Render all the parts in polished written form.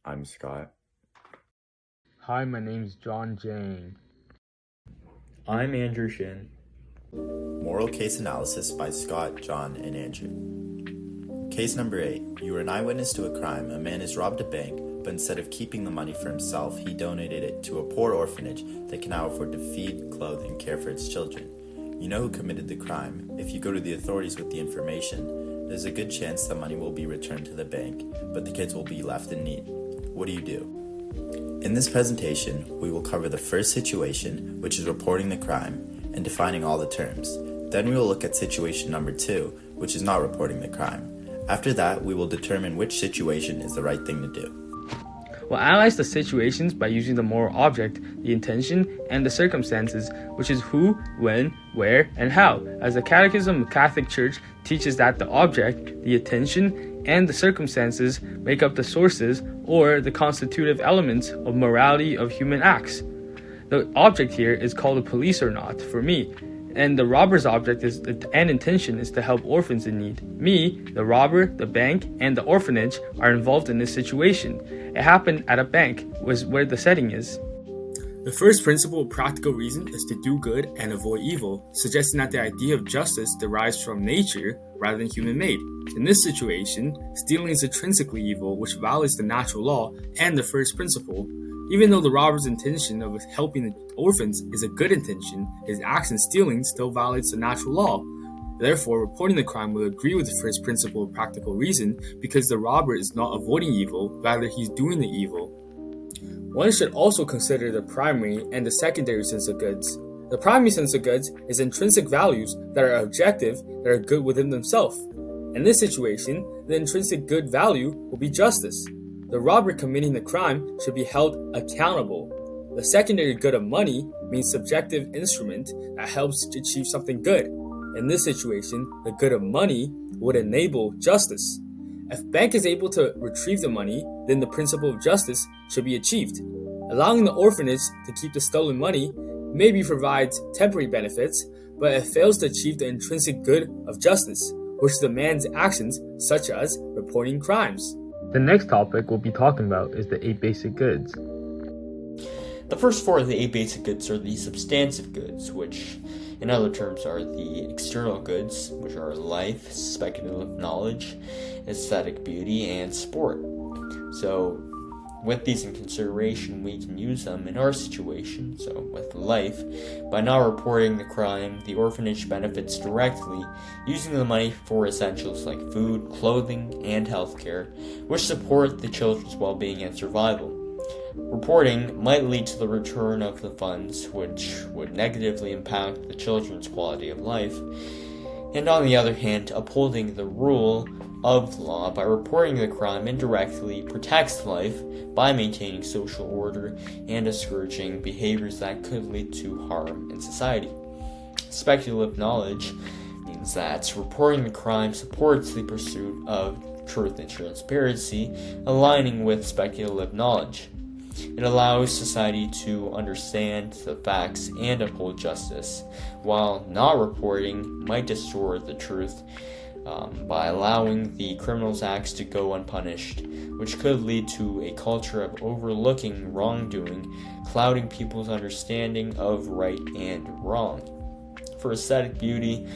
I'm Scott. Hi, my name's John Jang. I'm Andrew Shin. Moral Case Analysis by Scott, John, and Andrew. Case number 8. You were an eyewitness to a crime. A man has robbed a bank, but instead of keeping the money for himself, he donated it to a poor orphanage that can now afford to feed, clothe, and care for its children. You know who committed the crime. If you go to the authorities with the information, there's a good chance the money will be returned to the bank, but the kids will be left in need. What do you do? In this presentation, we will cover the first situation, which is reporting the crime, and defining all the terms. Then we will look at situation number 2, which is not reporting the crime. After that, we will determine which situation is the right thing to do. We'll analyze the situations by using the moral object, the intention, and the circumstances, which is who, when, where, and how, as the Catechism of the Catholic Church teaches that the object, the intention, and the circumstances make up the sources or the constitutive elements of morality of human acts. The object here is called a police or not, for me, and the robber's object and intention is to help orphans in need. Me, the robber, the bank, and the orphanage are involved in this situation. It happened at a bank, was where the setting is. The first principle of practical reason is to do good and avoid evil, suggesting that the idea of justice derives from nature rather than human-made. In this situation, stealing is intrinsically evil, which violates the natural law and the first principle. Even though the robber's intention of helping the orphans is a good intention, his act in stealing still violates the natural law. Therefore, reporting the crime will agree with the first principle of practical reason because the robber is not avoiding evil, rather he's doing the evil. One should also consider the primary and the secondary sense of goods. The primary sense of goods is intrinsic values that are objective, that are good within themselves. In this situation, the intrinsic good value will be justice. The robber committing the crime should be held accountable. The secondary good of money means subjective instrument that helps to achieve something good. In this situation, the good of money would enable justice. If bank is able to retrieve the money, then the principle of justice should be achieved. Allowing the orphanage to keep the stolen money maybe provides temporary benefits, but it fails to achieve the intrinsic good of justice, which demands actions such as reporting crimes. The next topic we'll be talking about is the 8 basic goods. The first 4 of the 8 basic goods are the substantive goods, which in other terms are the external goods, which are life, speculative knowledge, aesthetic beauty, and sport. So with these in consideration, we can use them in our situation. So with life, by not reporting the crime, the orphanage benefits directly, using the money for essentials like food, clothing, and healthcare, which support the children's well-being and survival. Reporting might lead to the return of the funds, which would negatively impact the children's quality of life. And on the other hand, upholding the rule of law by reporting the crime indirectly protects life by maintaining social order and discouraging behaviors that could lead to harm in society. Speculative knowledge means that reporting the crime supports the pursuit of truth and transparency, aligning with speculative knowledge. It allows society to understand the facts and uphold justice, while not reporting might distort the truth by allowing the criminal's acts to go unpunished, which could lead to a culture of overlooking wrongdoing, clouding people's understanding of right and wrong. For aesthetic beauty,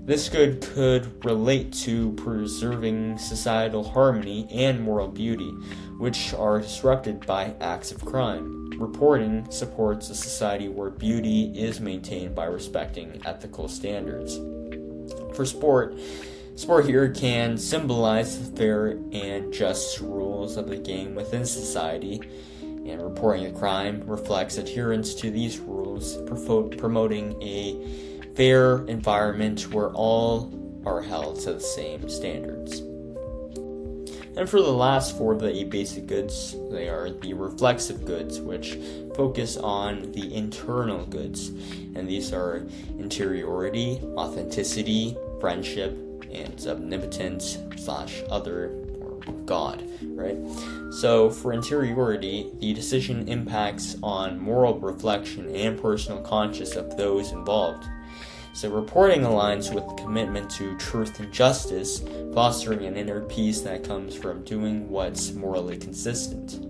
this good could relate to preserving societal harmony and moral beauty, which are disrupted by acts of crime. Reporting supports a society where beauty is maintained by respecting ethical standards. For sport here can symbolize the fair and just rules of the game within society, and reporting a crime reflects adherence to these rules, promoting a fair environment where all are held to the same standards. And for the last 4 of the 8 basic goods, they are the reflexive goods, which focus on the internal goods. And these are interiority, authenticity, friendship, and omnipotence / other, or God, right? So for interiority, the decision impacts on moral reflection and personal conscience of those involved. So reporting aligns with the commitment to truth and justice, fostering an inner peace that comes from doing what's morally consistent.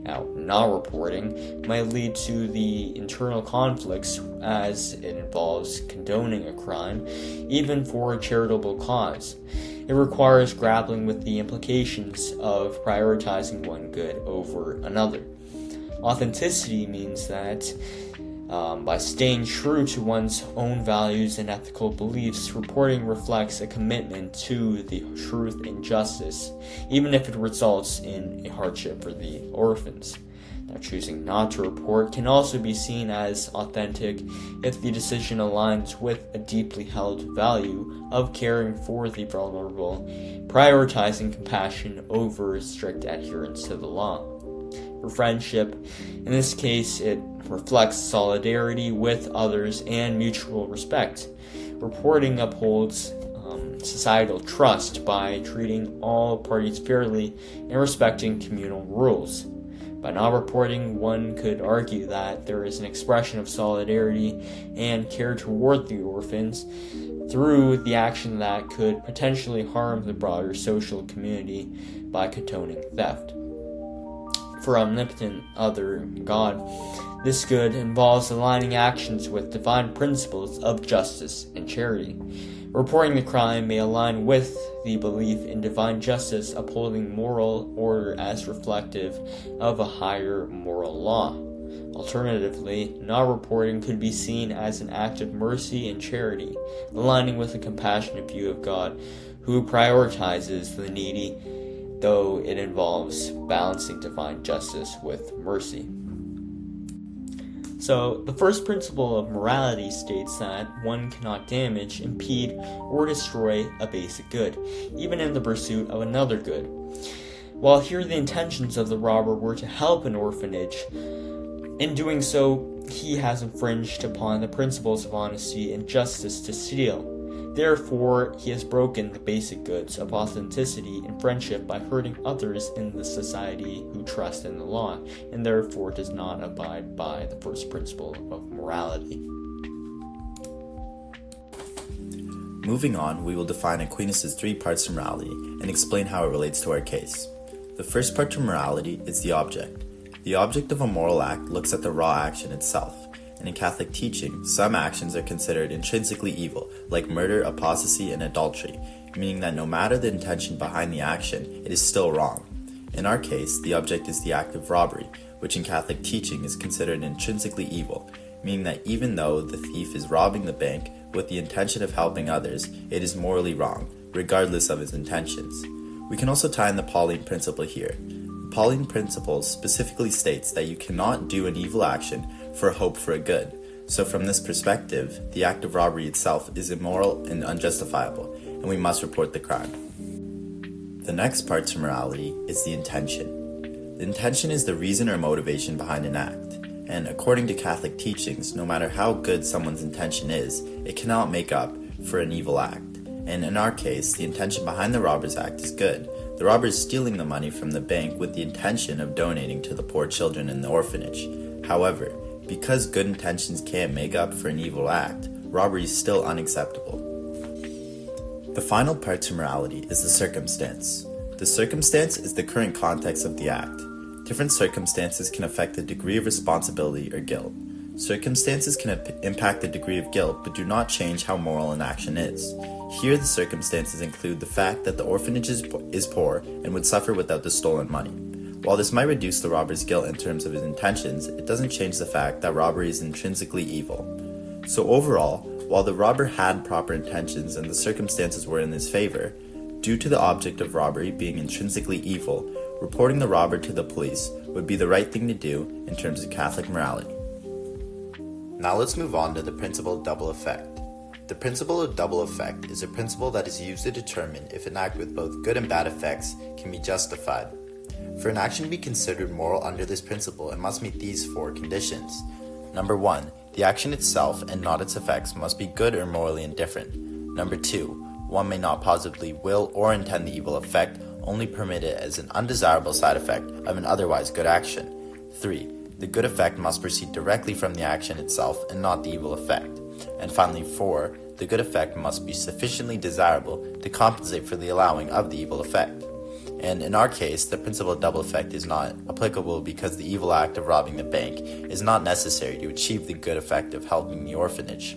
Now, not reporting might lead to the internal conflicts as it involves condoning a crime, even for a charitable cause. It requires grappling with the implications of prioritizing one good over another. Authenticity means that by staying true to one's own values and ethical beliefs, reporting reflects a commitment to the truth and justice, even if it results in a hardship for the orphans. Now, choosing not to report can also be seen as authentic if the decision aligns with a deeply held value of caring for the vulnerable, prioritizing compassion over strict adherence to the law. For friendship, in this case, it reflects solidarity with others and mutual respect. Reporting upholds societal trust by treating all parties fairly and respecting communal rules. By not reporting, one could argue that there is an expression of solidarity and care toward the orphans through the action that could potentially harm the broader social community by condoning theft. For omnipotent other God, this good involves aligning actions with divine principles of justice and charity. Reporting the crime may align with the belief in divine justice, upholding moral order as reflective of a higher moral law. Alternatively, not reporting could be seen as an act of mercy and charity, aligning with a compassionate view of God who prioritizes the needy, though it involves balancing divine justice with mercy. So, the first principle of morality states that one cannot damage, impede, or destroy a basic good, even in the pursuit of another good. While here the intentions of the robber were to help an orphanage, in doing so, he has infringed upon the principles of honesty and justice to steal. Therefore, he has broken the basic goods of authenticity and friendship by hurting others in the society who trust in the law, and therefore does not abide by the first principle of morality. Moving on, we will define Aquinas' 3 parts to morality and explain how it relates to our case. The first part to morality is the object. The object of a moral act looks at the raw action itself. And in Catholic teaching, some actions are considered intrinsically evil, like murder, apostasy, and adultery, meaning that no matter the intention behind the action, it is still wrong. In our case, the object is the act of robbery, which in Catholic teaching is considered intrinsically evil, meaning that even though the thief is robbing the bank with the intention of helping others, it is morally wrong, regardless of his intentions. We can also tie in the Pauline principle here. The Pauline principle specifically states that you cannot do an evil action for hope for a good. So from this perspective, the act of robbery itself is immoral and unjustifiable, and we must report the crime. The next part to morality is the intention. The intention is the reason or motivation behind an act, and according to Catholic teachings, no matter how good someone's intention is, it cannot make up for an evil act. And in our case, the intention behind the robber's act is good. The robber is stealing the money from the bank with the intention of donating to the poor children in the orphanage. However, because good intentions can't make up for an evil act, robbery is still unacceptable. The final part to morality is the circumstance. The circumstance is the current context of the act. Different circumstances can affect the degree of responsibility or guilt. Circumstances can impact the degree of guilt but do not change how moral an action is. Here the circumstances include the fact that the orphanage is poor and would suffer without the stolen money. While this might reduce the robber's guilt in terms of his intentions, it doesn't change the fact that robbery is intrinsically evil. So overall, while the robber had proper intentions and the circumstances were in his favor, due to the object of robbery being intrinsically evil, reporting the robber to the police would be the right thing to do in terms of Catholic morality. Now let's move on to the principle of double effect. The principle of double effect is a principle that is used to determine if an act with both good and bad effects can be justified. For an action to be considered moral under this principle, it must meet these 4 conditions. Number 1, the action itself and not its effects must be good or morally indifferent. Number 2, one may not positively will or intend the evil effect, only permit it as an undesirable side effect of an otherwise good action. 3, the good effect must proceed directly from the action itself and not the evil effect. And finally 4, the good effect must be sufficiently desirable to compensate for the allowing of the evil effect. And in our case, the principle of double effect is not applicable because the evil act of robbing the bank is not necessary to achieve the good effect of helping the orphanage.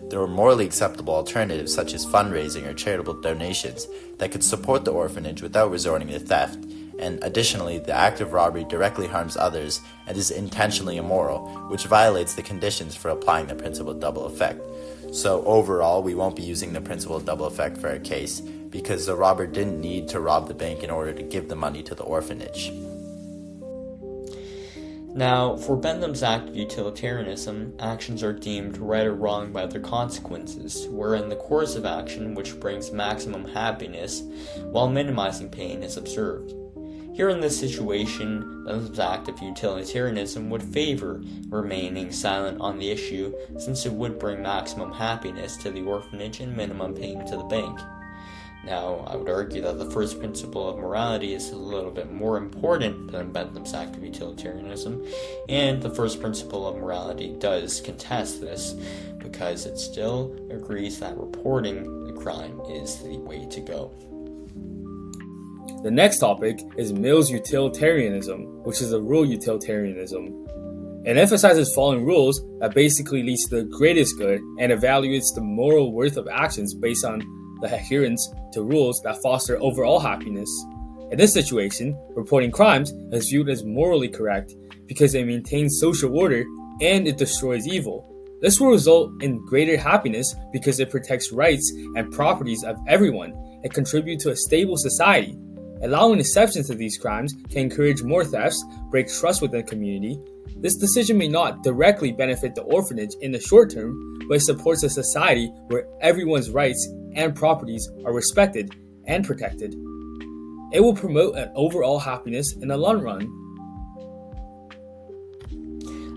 There are morally acceptable alternatives such as fundraising or charitable donations that could support the orphanage without resorting to theft. And additionally, the act of robbery directly harms others and is intentionally immoral, which violates the conditions for applying the principle of double effect. So overall, we won't be using the principle of double effect for our case because the robber didn't need to rob the bank in order to give the money to the orphanage. Now, for Bentham's act of utilitarianism, actions are deemed right or wrong by their consequences, wherein the course of action which brings maximum happiness while minimizing pain is observed. Here in this situation, Bentham's act of utilitarianism would favor remaining silent on the issue since it would bring maximum happiness to the orphanage and minimum pain to the bank. Now, I would argue that the first principle of morality is a little bit more important than Bentham's act of utilitarianism, and the first principle of morality does contest this because it still agrees that reporting the crime is the way to go. The next topic is Mill's utilitarianism, which is a rule utilitarianism. It emphasizes following rules that basically leads to the greatest good and evaluates the moral worth of actions based on the adherence to rules that foster overall happiness. In this situation, reporting crimes is viewed as morally correct because it maintains social order and it destroys evil. This will result in greater happiness because it protects rights and properties of everyone and contribute to a stable society. Allowing exceptions to these crimes can encourage more thefts, break trust within the community. This decision may not directly benefit the orphanage in the short term, but it supports a society where everyone's rights and properties are respected and protected. It will promote an overall happiness in the long run.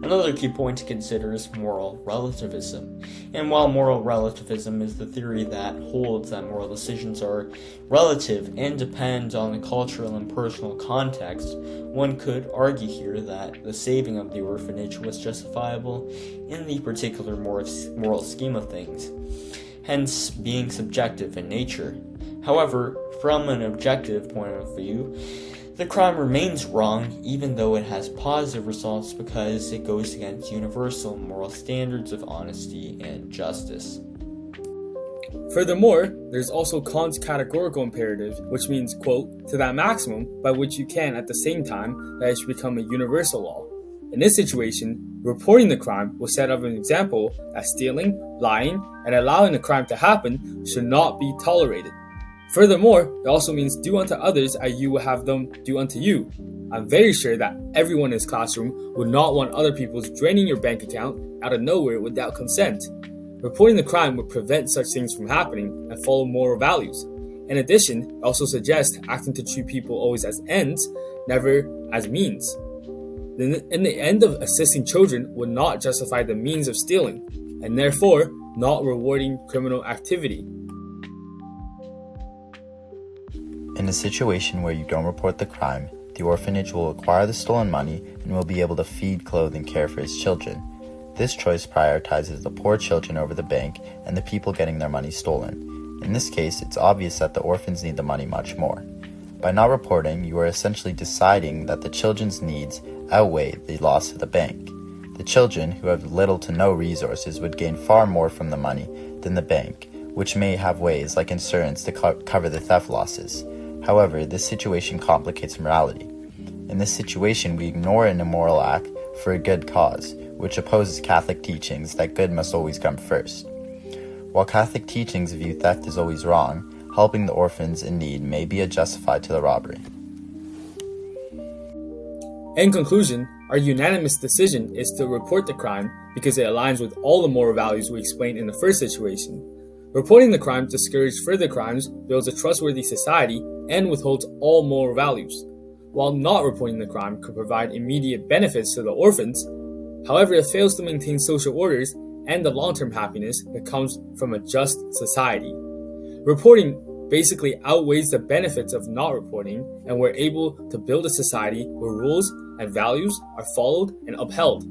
Another key point to consider is moral relativism. And while moral relativism is the theory that holds that moral decisions are relative and depend on the cultural and personal context, one could argue here that the saving of the orphanage was justifiable in the particular moral scheme of things, hence being subjective in nature. However, from an objective point of view, the crime remains wrong even though it has positive results because it goes against universal moral standards of honesty and justice. Furthermore, there's also Kant's categorical imperative, which means, quote, to that maximum by which you can at the same time that it should become a universal law. In this situation, reporting the crime will set up an example that stealing, lying, and allowing the crime to happen should not be tolerated. Furthermore, it also means do unto others as you will have them do unto you. I'm very sure that everyone in this classroom would not want other people draining your bank account out of nowhere without consent. Reporting the crime would prevent such things from happening and follow moral values. In addition, it also suggests acting to treat people always as ends, never as means. In the end of assisting children would not justify the means of stealing, and therefore not rewarding criminal activity. In a situation where you don't report the crime, the orphanage will acquire the stolen money and will be able to feed, clothe, and care for its children. This choice prioritizes the poor children over the bank and the people getting their money stolen. In this case, it's obvious that the orphans need the money much more. By not reporting, you are essentially deciding that the children's needs outweigh the loss of the bank. The children, who have little to no resources, would gain far more from the money than the bank, which may have ways like insurance to cover the theft losses. However, this situation complicates morality. In this situation, we ignore an immoral act for a good cause, which opposes Catholic teachings that good must always come first. While Catholic teachings view theft as always wrong, helping the orphans in need may be a justified to the robbery. In conclusion, our unanimous decision is to report the crime because it aligns with all the moral values we explained in the first situation. Reporting the crime discourages further crimes, builds a trustworthy society, and withholds all moral values, while not reporting the crime could provide immediate benefits to the orphans. However, it fails to maintain social orders and the long-term happiness that comes from a just society. Reporting basically outweighs the benefits of not reporting, and we're able to build a society where rules and values are followed and upheld.